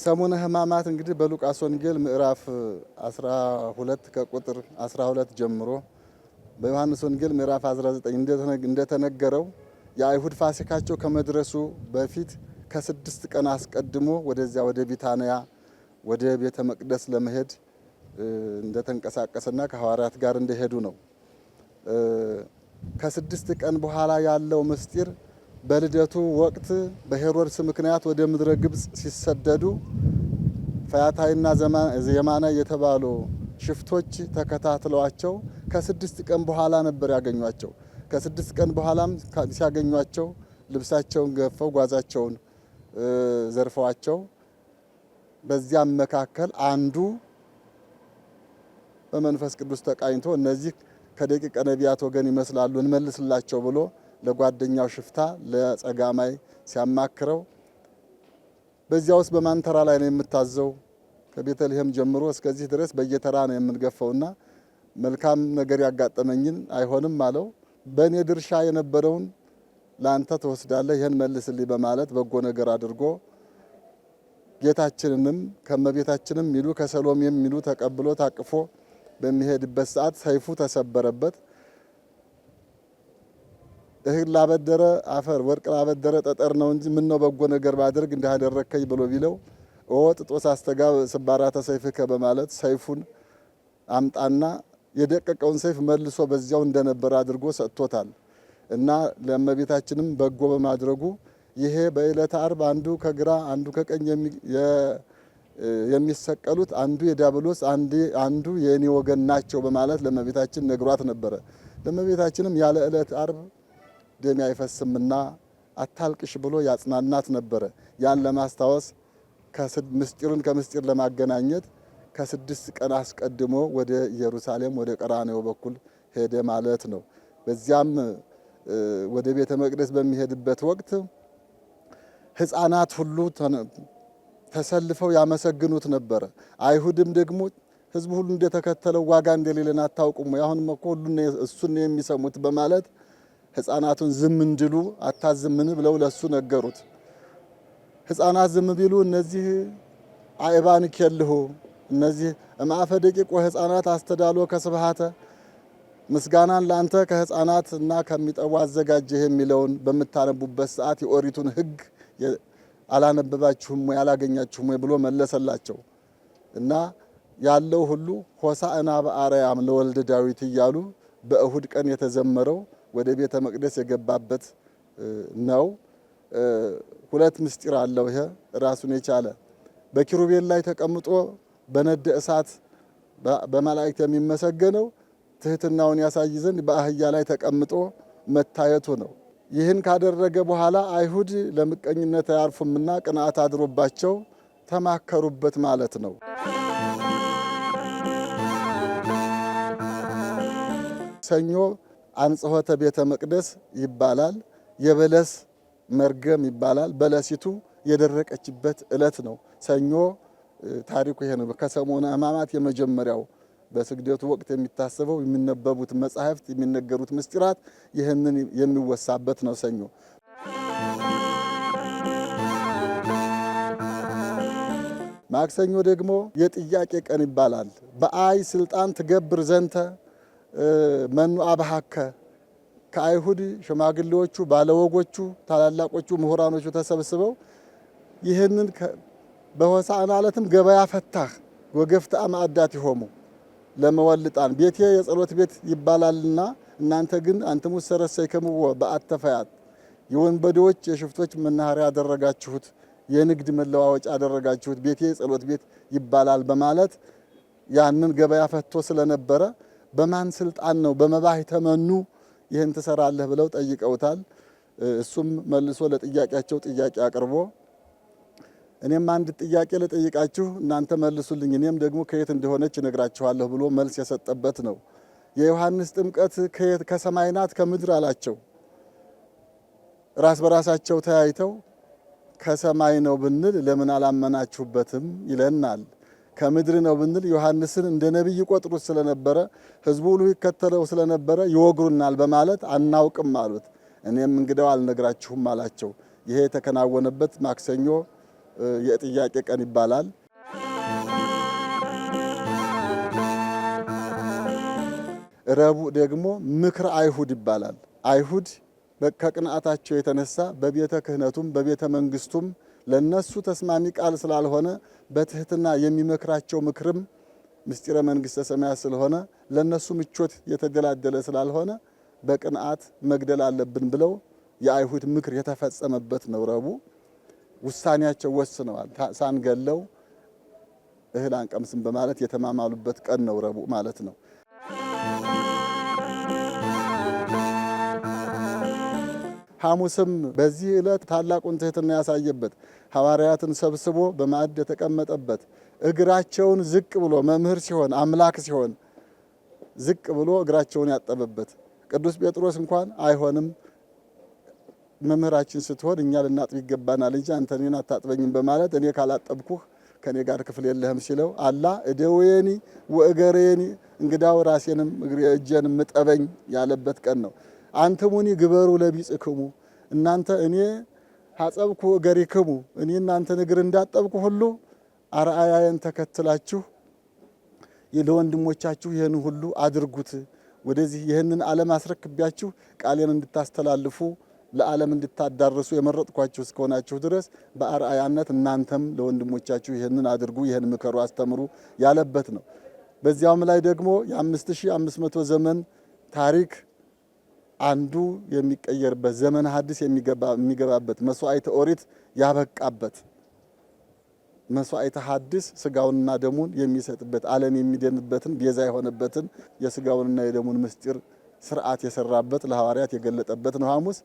ሰሙነ ሕማማት እንግዲህ በሉቃስ ወንጌል ምዕራፍ 12 ከቁጥር 12 ጀምሮ በዮሐንስ ወንጌል ምዕራፍ 19 እንደተነገረው የአይሁድ ፋሲካቸው ከመድረሱ በፊት ከ6 ቀን አስቀድሞ ወደዚያ ወደ ቢታንያ ወደ ቤተ መቅደስ ለመሄድ እንደተንቀሳቀሰና ከሐዋርያት ጋር እንደሄዱ ነው። ከ6 ቀን በኋላ ያለው ምስጢር በልደቱ ወቅት በሄሮድስ ምክንያት ወደ ምድረ ግብጽ ሲሰደዱ ፈያታይና የማና የተባሉ ሽፍቶች ተከታትለዋቸው ከ6 ቀን በኋላ ነበር ያገኟቸው። ከ6 ቀን በኋላም ሲያገኟቸው ልብሳቸውን ገፈው ጓዛቸውን ዘርፈዋቸው በዚያም መካከል አንዱ በመንፈስ ቅዱስ ተቃኝቶ እነዚህ ከደቂቀ ነቢያት ወገን ይመስላሉ እንመልስላቸው ብሎ ለጓደኛው ሽፍታ ለጸጋማይ ሲያማክረው በዚያ ውስጥ በማን ተራ ላይ ነው የምታዘው? ከቤተልሔም ጀምሮ እስከዚህ ድረስ በየተራ ነው የምንገፈውና መልካም ነገር ያጋጠመኝን አይሆንም አለው። በእኔ ድርሻ የነበረውን ላንተ ትወስዳለህ፣ ይህን መልስልኝ በማለት በጎ ነገር አድርጎ ጌታችንንም ከመቤታችንም ሚሉ ከሰሎሜም ሚሉ ተቀብሎ ታቅፎ በሚሄድበት ሰዓት ሰይፉ ተሰበረበት። እህል ላበደረ አፈር ወርቅ ላበደረ ጠጠር ነው እንጂ ምን ነው በጎ ነገር ባደርግ እንዳደረከኝ ብሎ ቢለው ጥጦስ አስተጋብ ስባራተ ሰይፍከ በማለት ሰይፉን አምጣና የደቀቀውን ሰይፍ መልሶ በዚያው እንደነበረ አድርጎ ሰጥቶታል። እና ለእመቤታችንም በጎ በማድረጉ ይሄ በዕለተ ዓርብ አንዱ ከግራ አንዱ ከቀኝ የሚሰቀሉት አንዱ የዲያብሎስ አንዱ የኔ ወገን ናቸው በማለት ለእመቤታችን ነግሯት ነበረ። ለእመቤታችንም ያለ ዕለተ ዓርብ ደም አይፈስምና አታልቅሽ ብሎ ያጽናናት ነበረ። ያን ለማስታወስ ምስጢሩን ከምስጢር ለማገናኘት ከ6 ቀን አስቀድሞ ወደ ኢየሩሳሌም ወደ ቀራንዮ በኩል ሄደ ማለት ነው። በዚያም ወደ ቤተ መቅደስ በሚሄድበት ወቅት ሕፃናት ሁሉ ተሰልፈው ያመሰግኑት ነበረ። አይሁድም ደግሞ ሕዝቡ ሁሉ እንደተከተለው ዋጋ እንደሌለን አታውቁም? አሁንም እኮ ሁሉ እሱን የሚሰሙት በማለት ሕፃናቱን ዝም እንዲሉ አታዝምን ብለው ለሱ ነገሩት። ሕፃናት ዝም ቢሉ እነዚህ አእባን ከልሁ እነዚህ እምአፈ ደቂቅ ወሕፃናት አስተዳሎ ከስብሃተ ምስጋናን ለአንተ ከሕፃናት እና ከሚጠቡ አዘጋጀህ የሚለውን በምታነቡበት ሰዓት የኦሪቱን ሕግ አላነበባችሁም ወይ አላገኛችሁም ወይ ብሎ መለሰላቸው። እና ያለው ሁሉ ሆሳዕና በአርያም ለወልደ ዳዊት እያሉ በእሁድ ቀን የተዘመረው ወደ ቤተ መቅደስ የገባበት ነው። ሁለት ምስጢር አለው። ይሄ ራሱን የቻለ በኪሩቤል ላይ ተቀምጦ በነደ እሳት በመላእክት የሚመሰገነው ትህትናውን ያሳይ ዘንድ በአህያ ላይ ተቀምጦ መታየቱ ነው። ይህን ካደረገ በኋላ አይሁድ ለምቀኝነት አያርፉምና ቅንዓት አድሮባቸው ተማከሩበት ማለት ነው። ሰኞ አንጽሖተ ቤተ መቅደስ ይባላል። የበለስ መርገም ይባላል። በለሲቱ የደረቀችበት ዕለት ነው ሰኞ። ታሪኩ ይሄ ነው። ከሰሙነ ሕማማት የመጀመሪያው በስግደቱ ወቅት የሚታሰበው የሚነበቡት መጻሕፍት የሚነገሩት ምስጢራት ይህንን የሚወሳበት ነው ሰኞ። ማክሰኞ ደግሞ የጥያቄ ቀን ይባላል። በአይ ስልጣን ትገብር ዘንተ መኑ አብሃከ ከአይሁድ ሽማግሌዎቹ ባለወጎቹ ታላላቆቹ ምሁራኖቹ ተሰብስበው ይህንን በሆሳዕና ዕለትም ገበያ ፈታህ ወገፍታ ማዕዳት ይሆሙ ለመወልጣን ቤቴ የጸሎት ቤት ይባላልና እናንተ ግን አንትሙ ሰረሰይከሙ በአተፈያት የወንበዴዎች የሽፍቶች መናኸሪያ ያደረጋችሁት የንግድ መለዋወጫ ያደረጋችሁት ቤቴ የጸሎት ቤት ይባላል በማለት ያንን ገበያ ፈቶ ስለነበረ በማን ስልጣን ነው በመባህ ተመኑ ይህን ትሰራለህ ብለው ጠይቀውታል። እሱም መልሶ ለጥያቄያቸው ጥያቄ አቅርቦ እኔም አንድ ጥያቄ ልጠይቃችሁ እናንተ መልሱልኝ እኔም ደግሞ ከየት እንደሆነች እነግራችኋለሁ ብሎ መልስ የሰጠበት ነው። የዮሐንስ ጥምቀት ከሰማይ ናት ከምድር አላቸው። ራስ በራሳቸው ተያይተው ከሰማይ ነው ብንል ለምን አላመናችሁበትም ይለናል። ከምድር ነው ብንል ዮሐንስን እንደ ነቢይ ቆጥሩት ስለነበረ ሕዝቡ ሁሉ ይከተለው ስለነበረ ይወግሩናል በማለት አናውቅም አሉት። እኔም እንግዳው አልነግራችሁም አላቸው። ይሄ የተከናወነበት ማክሰኞ የጥያቄ ቀን ይባላል። ረቡዕ ደግሞ ምክረ አይሁድ ይባላል። አይሁድ ከቅንዓታቸው የተነሳ በቤተ ክህነቱም በቤተ መንግስቱም ለነሱ ተስማሚ ቃል ስላልሆነ በትህትና የሚመክራቸው ምክርም ምስጢረ መንግስተ ሰማያት ስለሆነ ለነሱ ምቾት የተደላደለ ስላልሆነ በቅንዓት መግደል አለብን ብለው የአይሁድ ምክር የተፈጸመበት ነው። ረቡዕ ውሳኔያቸው ወስነዋል። ሳንገለው እህል አንቀምስም በማለት የተማማሉበት ቀን ነው ረቡዕ ማለት ነው። ሐሙስም በዚህ ዕለት ታላቁን ትሕትና ያሳየበት ሐዋርያትን ሰብስቦ በማዕድ የተቀመጠበት እግራቸውን ዝቅ ብሎ መምህር ሲሆን አምላክ ሲሆን ዝቅ ብሎ እግራቸውን ያጠበበት ቅዱስ ጴጥሮስ እንኳን አይሆንም መምህራችን ስትሆን እኛ ልናጥብ ይገባናል እንጂ አንተ እኔን አታጥበኝም በማለት እኔ ካላጠብኩህ ከኔ ጋር ክፍል የለህም ሲለው አላ እደዌኒ ወእገሬኒ እንግዳው ራሴንም እጄንም ምጠበኝ ያለበት ቀን ነው። አንትሙኒ ግበሩ ለቢጽክሙ እናንተ እኔ ሐጸብኩ እገሪክሙ እኔ እናንተን እግር እንዳጠብኩ ሁሉ አርአያዬን ተከትላችሁ ለወንድሞቻችሁ ይህን ሁሉ አድርጉት። ወደዚህ ይህንን ዓለም አስረክቢያችሁ ቃሌን እንድታስተላልፉ ለዓለም እንድታዳርሱ የመረጥኳችሁ እስከሆናችሁ ድረስ በአርአያነት እናንተም ለወንድሞቻችሁ ይህንን አድርጉ፣ ይህን ምከሩ፣ አስተምሩ ያለበት ነው። በዚያውም ላይ ደግሞ የ5500 ዘመን ታሪክ አንዱ የሚቀየርበት ዘመን ሐዲስ የሚገባበት መስዋዕተ ኦሪት ያበቃበት መስዋዕተ ሐዲስ ስጋውንና ደሙን የሚሰጥበት ዓለም የሚድንበትን ቤዛ የሆነበትን የስጋውንና የደሙን ምስጢር ስርዓት የሰራበት ለሐዋርያት የገለጠበት ነው ሐሙስ።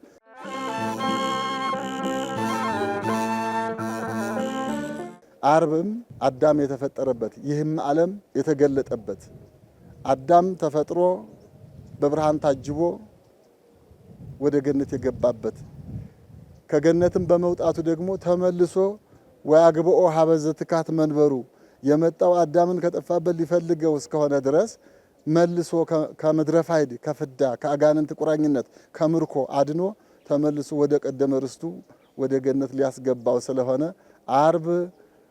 ዓርብም አዳም የተፈጠረበት ይህም ዓለም የተገለጠበት አዳም ተፈጥሮ በብርሃን ታጅቦ ወደ ገነት የገባበት ከገነትም በመውጣቱ ደግሞ ተመልሶ ወያግብኦ ሀበዘ ትካት መንበሩ የመጣው አዳምን ከጠፋበት ሊፈልገው እስከሆነ ድረስ መልሶ ከምድረ ፋይድ ከፍዳ ከአጋንንት ቁራኝነት ከምርኮ አድኖ ተመልሶ ወደ ቀደመ ርስቱ ወደ ገነት ሊያስገባው ስለሆነ ዓርብ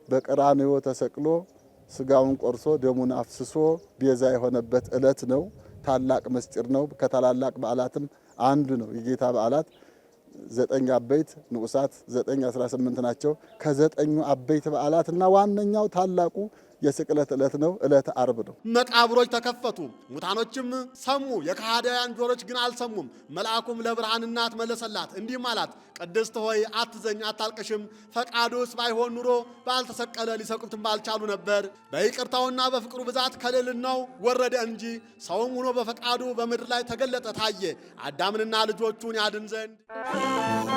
በቀራንዮ ተሰቅሎ ስጋውን ቆርሶ ደሙን አፍስሶ ቤዛ የሆነበት ዕለት ነው። ታላቅ ምስጢር ነው። ከታላላቅ በዓላትም አንዱ ነው። የጌታ በዓላት 9 አበይት ንዑሳት 9:18 ናቸው። ከ9ኙ አበይት በዓላትና ዋነኛው ታላቁ የስቅለት ዕለት ነው። ዕለተ ዓርብ ነው። መቃብሮች ተከፈቱ፣ ሙታኖችም ሰሙ፣ የከሃዲያን ጆሮች ግን አልሰሙም። መልአኩም ለብርሃን እናት መለሰላት እንዲህም አላት፣ ቅድስት ሆይ አትዘኝ፣ አታልቅሽም። ፈቃዱስ ባይሆን ኑሮ ባልተሰቀለ ሊሰቅሉትም ባልቻሉ ነበር። በይቅርታውና በፍቅሩ ብዛት ከልዕልናው ወረደ እንጂ ሰውም ሆኖ በፈቃዱ በምድር ላይ ተገለጠ፣ ታየ፣ አዳምንና ልጆቹን ያድን ዘንድ